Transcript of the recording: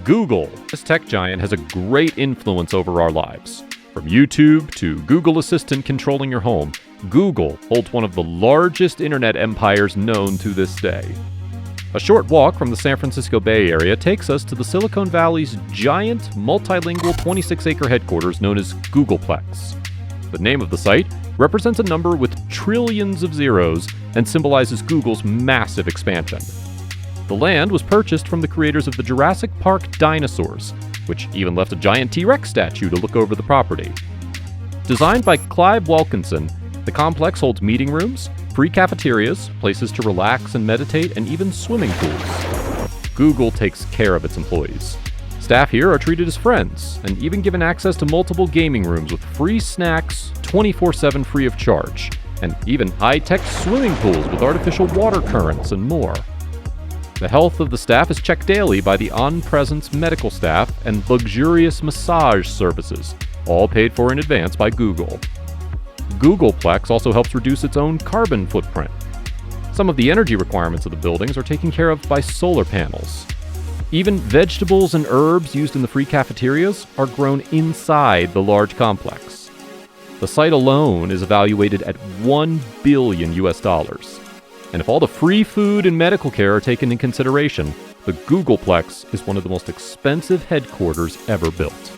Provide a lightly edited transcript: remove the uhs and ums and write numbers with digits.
Google. This tech giant has a great influence over our lives. From YouTube to Google Assistant controlling your home, Google holds one of the largest internet empires known to this day. A short walk from the San Francisco Bay Area takes us to the Silicon Valley's giant, multilingual 26-acre headquarters known as Googleplex. The name of the site represents a number with trillions of zeros and symbolizes Google's massive expansion. The land was purchased from the creators of the Jurassic Park dinosaurs, which even left a giant T-Rex statue to look over the property. Designed by Clive Wilkinson, the complex holds meeting rooms, free cafeterias, places to relax and meditate, and even swimming pools. Google takes care of its employees. Staff here are treated as friends, and even given access to multiple gaming rooms with free snacks 24/7 free of charge, and even high-tech swimming pools with artificial water currents and more. The health of the staff is checked daily by the on-presence medical staff and luxurious massage services, all paid for in advance by Google. Googleplex also helps reduce its own carbon footprint. Some of the energy requirements of the buildings are taken care of by solar panels. Even vegetables and herbs used in the free cafeterias are grown inside the large complex. The site alone is evaluated at $1 billion. And if all the free food and medical care are taken in consideration, the Googleplex is one of the most expensive headquarters ever built.